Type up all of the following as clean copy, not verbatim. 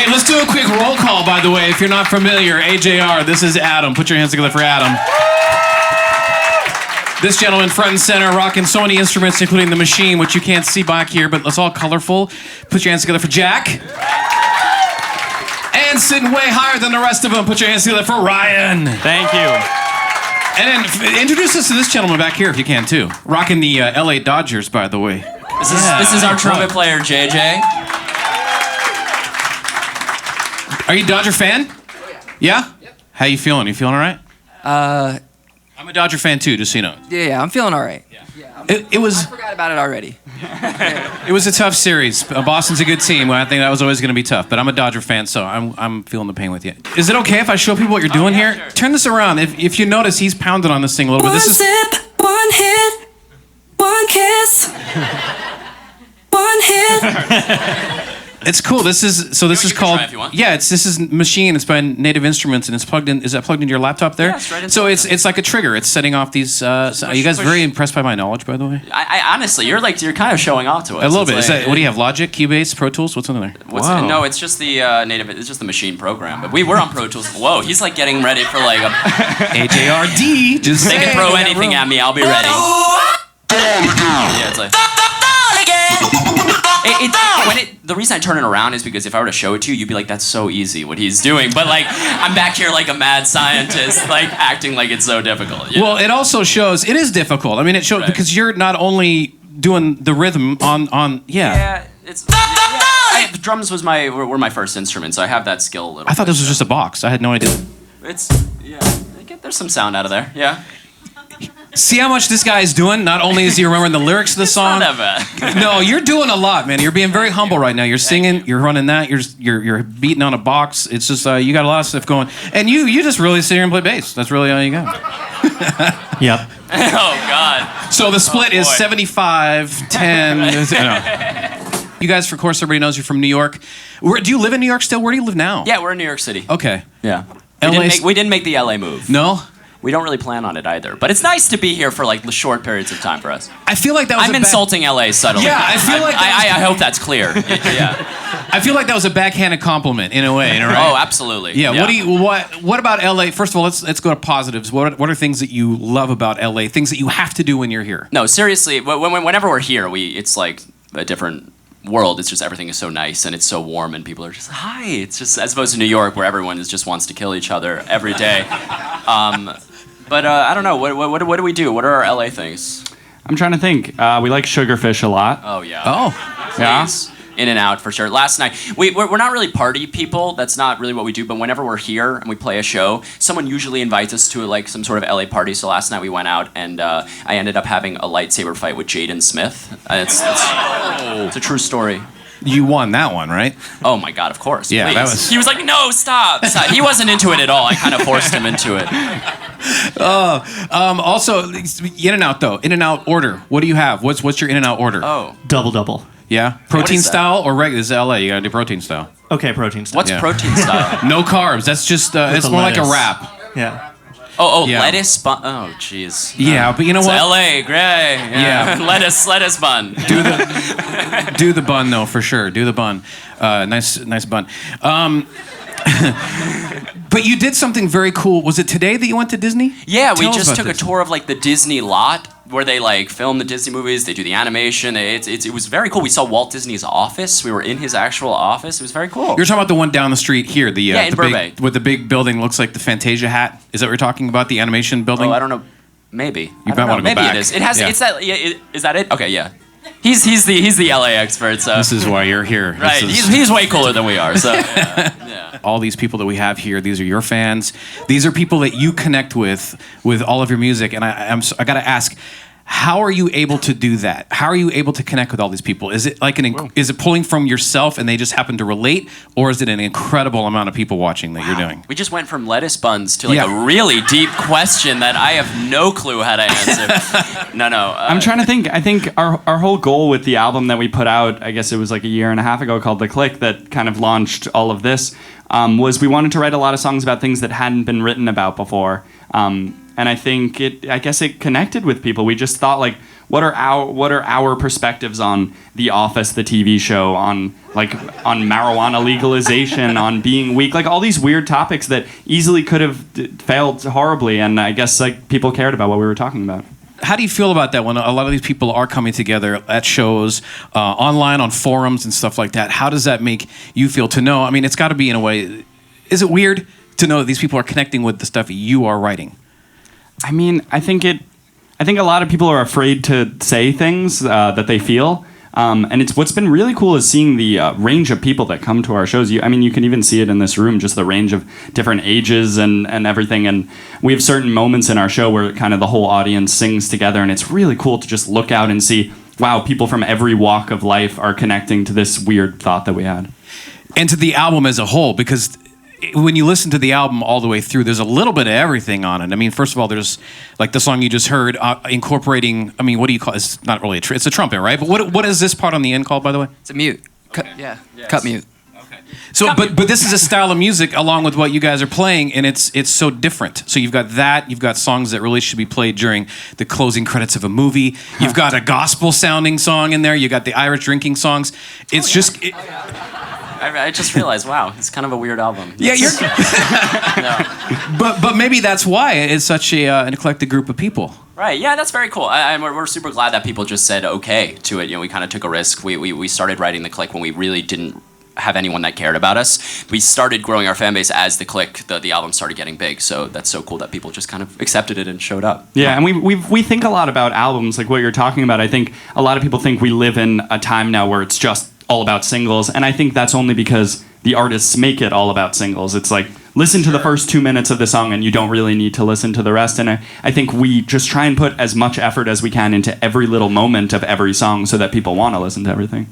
Hey, let's do a quick roll call, by the way. If you're not familiar, AJR, this is Adam. Put your hands together for Adam. This gentleman, front and center, rocking so many instruments, including the machine, which you can't see back here, but it's all colorful. Put your hands together for Jack. And sitting way higher than the rest of them, put your hands together for Ryan. Thank you. And then introduce us to this gentleman back here, if you can, too. Rocking the LA Dodgers, by the way. This is our trumpet player, JJ. Are you a Dodger fan? Yeah? Yep. How you feeling? You feeling all right? I'm a Dodger fan too, just so you know. Yeah, I'm feeling all right. Yeah. It was. I forgot about it already. It was a tough series. Boston's a good team. I think that was always going to be tough. But I'm a Dodger fan, so I'm feeling the pain with you. Is it okay if I show people what you're doing here? Sure. Turn this around. If you notice, he's pounding on this thing a little bit. One sip, one hit, one kiss, one hit. It's cool. This is called. Yeah, this is Machine. It's by Native Instruments, and it's plugged in. Is that plugged into your laptop there? Yeah, it's right in. So it's like a trigger. It's setting off these. Are you guys very impressed by my knowledge, by the way? I honestly, you're kind of showing off to us. A little bit. Like, What do you have? Logic, Cubase, Pro Tools? What's in there? Wow. No, it's just the native. It's just the Machine program. But we're on Pro Tools. Whoa, he's like getting ready for like a AJRD. Just they can throw anything at me. I'll be ready. Yeah, it's like. The reason I turn it around is because if I were to show it to you, you'd be like, that's so easy what he's doing. But like, I'm back here like a mad scientist, like acting like it's so difficult. You know? Well, it also shows it is difficult. I mean, it shows because you're not only doing the rhythm on. Yeah, it's. The drums were my first instrument, so I have that skill a little. I thought this was just a box. I had no idea. There's some sound out of there. Yeah. See how much this guy is doing? Not only is he remembering the lyrics of the song. Not that bad. No, you're doing a lot, man. You're being very humble right now. You're singing, you're running that, you're beating on a box. It's just you got a lot of stuff going, and you just really sit here and play bass. That's really all you got. Yep. Oh God. So the split is 75-10. You guys, of course, everybody knows you're from New York. Do you live in New York still? Where do you live now? Yeah, we're in New York City. Okay. Yeah. We didn't make the LA move. No. We don't really plan on it either, but it's nice to be here for like the short periods of time for us. I feel like that was. I'm insulting LA subtly. Yeah, I feel like. I hope that's clear. Yeah. I feel like that was a backhanded compliment in a way. Right? Oh, absolutely. Yeah. What about LA? First of all, let's go to positives. What are things that you love about LA? Things that you have to do when you're here? No, seriously. Whenever we're here, it's like a different world. It's just everything is so nice and it's so warm and people are just hi. It's just as opposed to New York where everyone just wants to kill each other every day. But I don't know. What do we do? What are our LA things? I'm trying to think. We like Sugarfish a lot. Oh yeah. Oh yeah. In and out for sure. Last night, we're not really party people. That's not really what we do. But whenever we're here and we play a show, someone usually invites us to like some sort of LA party. So last night we went out and I ended up having a lightsaber fight with Jaden Smith. It's a true story. You won that one, right? Oh my God, of course. Yeah, please. that was. He was like, no, stop. He wasn't into it at all. I kind of forced him into it. Also, In-N-Out though. In-N-Out order. What do you have? What's your In-N-Out order? Oh, Double. Yeah, protein style or regular? This is LA. You gotta do protein style. Okay, protein style. what's protein style? No carbs. That's just. It's more like a wrap. Yeah. Oh, yeah. Lettuce bun. Oh, jeez. Yeah, but you know It's what? LA, great. Yeah. lettuce bun. Do the bun though for sure. Do the bun. Nice bun. But you did something very cool. Was it today that you went to Disney? Yeah, Tell we us just about took this. a tour of like the Disney lot where they like film the Disney movies. They do the animation. It was very cool. We saw Walt Disney's office. We were in his actual office. It was very cool. You're talking about the one down the street here, in the Burbank. with the big building looks like the Fantasia hat. Is that what you're talking about? The animation building? Oh, I don't know. Maybe. You might want to go Maybe back. it is. It has. Yeah. It's that. Yeah, is that it? Okay. Yeah. He's the LA expert. So This is why you're here. right. He's way cooler than we are. So yeah. All these people that we have here, these are your fans. These are people that you connect with all of your music. And I got to ask, how are you able to do that? How are you able to connect with all these people? Is it like is it pulling from yourself and they just happen to relate, or is it an incredible amount of people watching that you're doing? We just went from lettuce buns to like a really deep question that I have no clue how to answer. No. I'm trying to think. I think our whole goal with the album that we put out, I guess it was like a year and a half ago, called Eclectic, that kind of launched all of this, was we wanted to write a lot of songs about things that hadn't been written about before. And I think I guess it connected with people. We just thought like, what are our perspectives on The Office, the TV show, on marijuana legalization, on being weak, like all these weird topics that easily could have failed horribly, and I guess like people cared about what we were talking about. How do you feel about that when a lot of these people are coming together at shows, online, on forums and stuff like that? How does that make you feel to know? I mean, it's got to be in a way. Is it weird to know that these people are connecting with the stuff you are writing? I mean, I think a lot of people are afraid to say things that they feel. And it's what's been really cool is seeing the range of people that come to our shows. You can even see it in this room, just the range of different ages and everything. And we have certain moments in our show where kind of the whole audience sings together, and it's really cool to just look out and see, wow, people from every walk of life are connecting to this weird thought that we had. And to the album as a whole, because when you listen to the album all the way through, there's a little bit of everything on it. I mean, first of all, there's like the song you just heard incorporating. I mean, what do you call it? It's not really it's a trumpet, right? But what is this part on the end called, by the way? It's a mute. Cut, yeah. Yes. Cut mute. Okay. So, but this is a style of music along with what you guys are playing, and it's so different. So you've got that. You've got songs that really should be played during the closing credits of a movie. You've got a gospel sounding song in there. You got the Irish drinking songs. It's just. I just realized, wow, it's kind of a weird album. Yeah, but maybe that's why it's such an eclectic group of people. Right. Yeah, that's very cool. We're super glad that people just said okay to it. We kind of took a risk. We started writing the Click when we really didn't have anyone that cared about us. We started growing our fan base as the Click. The album started getting big. So that's so cool that people just kind of accepted it and showed up. Yeah, and we think a lot about albums, like what you're talking about. I think a lot of people think we live in a time now where it's just all about singles, and I think that's only because the artists make it all about singles. It's like, listen to the first 2 minutes of the song and you don't really need to listen to the rest. And I think we just try and put as much effort as we can into every little moment of every song so that people want to listen to everything.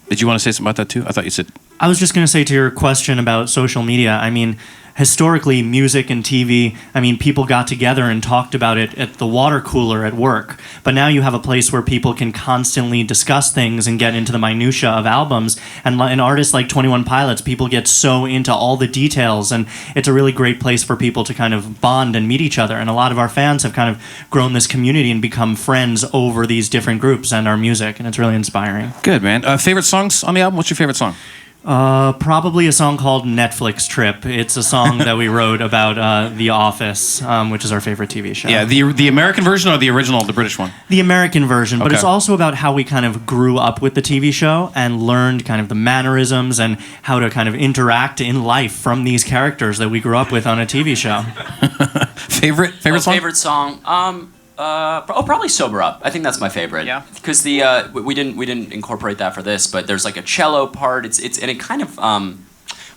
Did you want to say something about that too? I thought you said. I was just going to say to your question about social media, I mean, historically, music and TV, I mean, people got together and talked about it at the water cooler at work. But now you have a place where people can constantly discuss things and get into the minutia of albums. And artists like 21 Pilots, people get so into all the details. And it's a really great place for people to kind of bond and meet each other. And a lot of our fans have kind of grown this community and become friends over these different groups and our music. And it's really inspiring. Good, man. Favorite songs on the album? What's your favorite song? Probably a song called Netflix Trip. It's a song that we wrote about The Office, which is our favorite TV show. Yeah, the American version or the original, the British one? The American version, but Okay. it's also about how we kind of grew up with the TV show and learned kind of the mannerisms and how to kind of interact in life from these characters that we grew up with on a TV show. Favorite song? Favorite song? Probably Sober Up. I think that's my favorite. Yeah. Because we didn't incorporate that for this, but there's like a cello part. And it kind of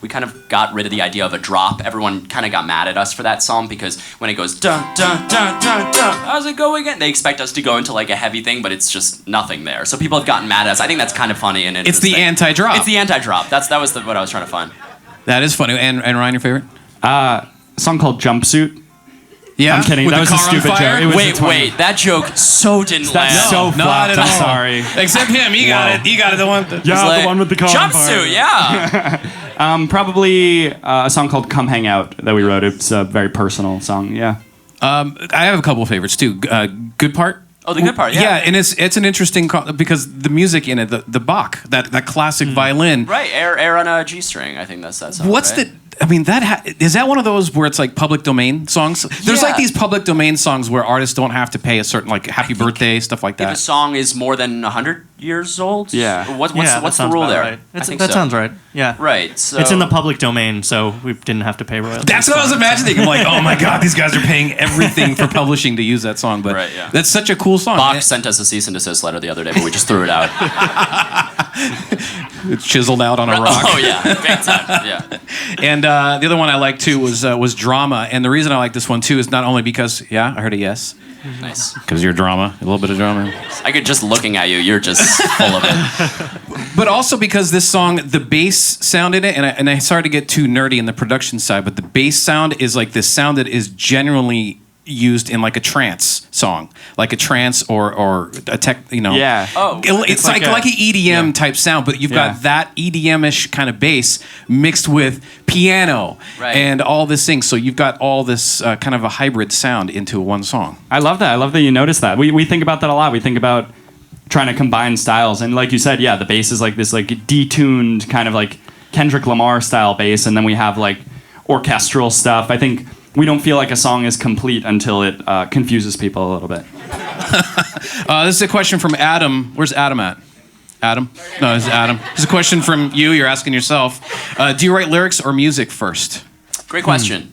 we kind of got rid of the idea of a drop. Everyone kind of got mad at us for that song because when it goes dun dun dun dun dun, how's it go again? They expect us to go into like a heavy thing, but it's just nothing there. So people have gotten mad at us. I think that's kind of funny and It's the anti-drop. It's the anti-drop. That was what I was trying to find. That is funny. And Ryan, your favorite? A song called Jumpsuit. Yeah, I'm kidding. With That the was a car on stupid fire? joke. It was Wait, that joke so didn't land. That's so not flat. at I'm all. sorry. Except him. He got it. He got it. The one. Yeah, Like, the one with the car on fire. Jumpsuit, yeah. Probably a song called "Come Hang Out" that we wrote. It's a very personal song. Yeah. I have a couple of favorites too. Good Part. Oh, the good part, yeah. Yeah, and it's an interesting because the music in it, the Bach, that classic violin. Right, air on a G string. I think that's that song. What's right? the? I mean, is that one of those where it's like public domain songs? There's Yeah. like these public domain songs where artists don't have to pay a certain like Happy Birthday stuff like If a that. song is more than 100 years old? Yeah. What's that the sounds rule about there? Right. I think that so. sounds right. Yeah. Right. So It's in the public domain, so we didn't have to pay royalties. That's what I was imagining. I'm like, oh my god, these guys are paying everything for publishing to use that song. But Right, yeah. that's such a cool song. Bach sent us a cease and desist letter the other day, but we just threw it out. It's chiseled out on a rock. Oh yeah, big time. Yeah. And the other one I liked too was Drama. And the reason I like this one too is not only because, I heard a yes. Nice. Because you're drama, a little bit of drama. I could just looking at you, you're just full of it. But also because this song, the bass sound in it, and I started to get too nerdy in the production side, but the bass sound is like this sound that is genuinely used in like a trance song, like a trance or a tech, Yeah. Oh, it's like an EDM type sound, but you've got that EDM-ish kind of bass mixed with piano and all this thing. So you've got all this kind of a hybrid sound into one song. I love that. I love that you noticed that. We think about that a lot. We think about trying to combine styles, and like you said, the bass is like this like detuned kind of like Kendrick Lamar style bass, and then we have like orchestral stuff. I think we don't feel like a song is complete until it confuses people a little bit. This is a question from Adam. Where's Adam at? Adam? No, this is Adam. This is a question from you. You're asking yourself. Do you write lyrics or music first? Great question.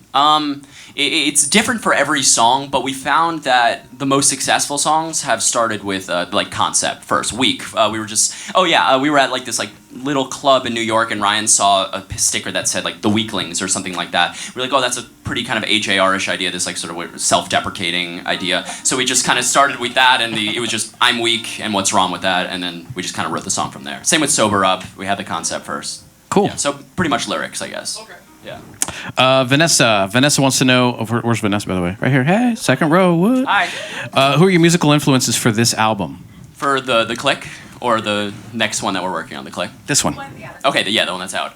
It's different for every song, but we found that the most successful songs have started with like concept first. We were at like this like little club in New York, and Ryan saw a sticker that said like the Weaklings or something like that. We're like, oh, that's a pretty kind of AJR-ish idea, this like sort of self-deprecating idea. So we just kind of started with that, and it was just I'm weak and what's wrong with that, and then we just kind of wrote the song from there. Same with Sober Up. We had the concept first. Cool. Yeah, so pretty much lyrics, I guess. Okay. Yeah. Vanessa wants to know. Where's Vanessa, by the way? Right here. Hey, second row. What? Hi. Who are your musical influences for this album? For the Click, or the next one that we're working on, the Click? This one. Okay, the one that's out.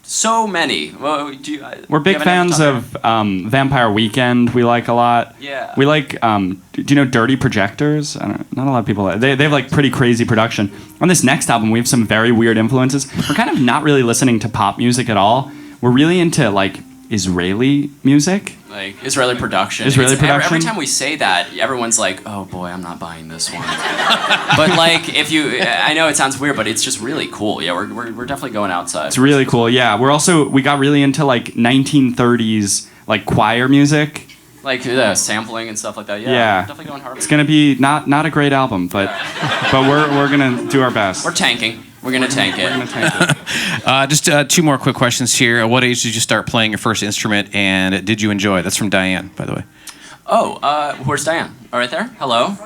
So many. Well, we're big fans of Vampire Weekend. We like a lot. Yeah. We like. Do you know Dirty Projectors? Not a lot of people. They have like pretty crazy production. On this next album, we have some very weird influences. We're kind of not really listening to pop music at all. We're really into like Israeli music. Like Israeli production. Every time we say that, everyone's like, "Oh boy, I'm not buying this one." But like, I know it sounds weird, but it's just really cool. Yeah, we're definitely going outside. It's really cool. Yeah, we got really into like 1930s like choir music. Like sampling and stuff like that. Yeah. Definitely going hard. It's gonna be not a great album, but we're gonna do our best. We're tanking. We're gonna tank it. We're gonna tank it. Just 2 more quick questions here. At what age did you start playing your first instrument, and did you enjoy it? That's from Diane, by the way. Oh, where's Diane? Oh, right there. Hello.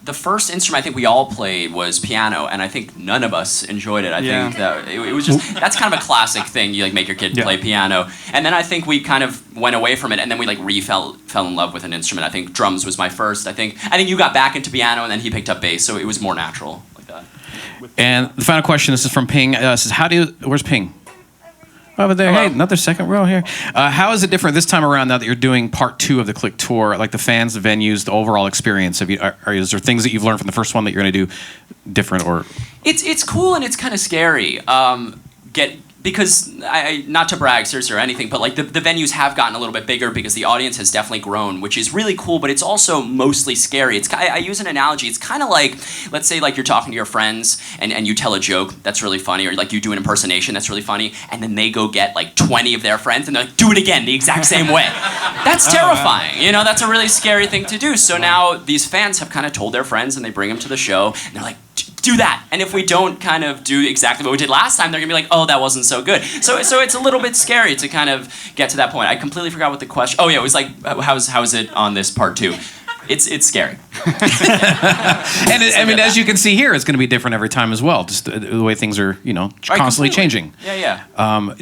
The first instrument I think we all played was piano, and I think none of us enjoyed it. I think that it was just that's kind of a classic thing. You like make your kid play piano, and then I think we kind of went away from it, and then we like fell in love with an instrument. I think drums was my first. I think you got back into piano, and then he picked up bass, so it was more natural like that. And the final question, this is from Ping. Says, where's Ping? Over there. Hello. Hey, another second row here. How is it different this time around now that you're doing part 2 of the Click tour? Like the fans, the venues, the overall experience. Is there things that you've learned from the first one that you're going to do different or? It's cool and it's kind of scary. Because not to brag seriously or anything, but like the venues have gotten a little bit bigger because the audience has definitely grown, which is really cool, but it's also mostly scary. I use an analogy. It's kind of like, let's say like you're talking to your friends and you tell a joke that's really funny, or like you do an impersonation that's really funny, and then they go get like 20 of their friends and they're like, do it again the exact same way. That's terrifying. That's a really scary thing to do. So now these fans have kind of told their friends, and they bring them to the show, and they're like, do that. And if we don't kind of do exactly what we did last time, they're gonna be like, oh, that wasn't so good. So it's a little bit scary to kind of get to that point. I completely forgot what the question. Oh yeah, it was like, how's it on this part 2? It's scary. And as you can see here, it's going to be different every time as well. Just the way things are, constantly changing. Yeah.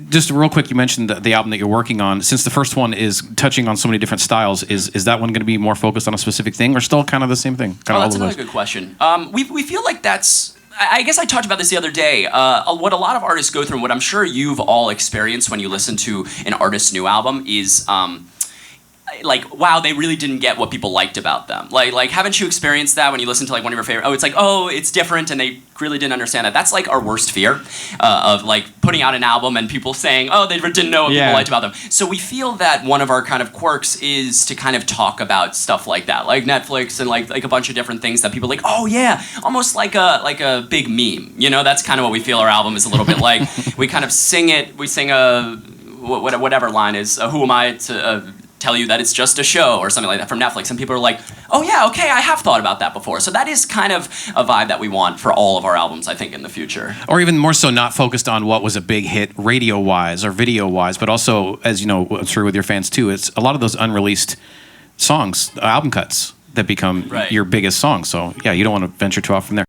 Just real quick, you mentioned the album that you're working on. Since the first one is touching on so many different styles, is that one going to be more focused on a specific thing, or still kind of the same thing? That's another good question. We feel like that's. I guess I talked about this the other day. What a lot of artists go through, and what I'm sure you've all experienced when you listen to an artist's new album, is. Like, wow, they really didn't get what people liked about them. Like, haven't you experienced that when you listen to like one of your favorite? Oh, it's like, oh, it's different, and they really didn't understand that. That's like our worst fear of like putting out an album and people saying, oh, they didn't know what people liked about them. So we feel that one of our kind of quirks is to kind of talk about stuff like that, like Netflix and like a bunch of different things that people are like, oh yeah, almost like a big meme. That's kind of what we feel our album is a little bit like. We kind of sing it. We sing whatever line is. Who am I to? Tell you that it's just a show or something like that from Netflix, and people are like, oh yeah, okay, I have thought about that before. So that is kind of a vibe that we want for all of our albums, I think, in the future. Or even more so, not focused on what was a big hit radio-wise or video-wise, but also, as you know, I'm sure with your fans too, it's a lot of those unreleased songs, album cuts that become your biggest songs. So yeah, you don't want to venture too off from there.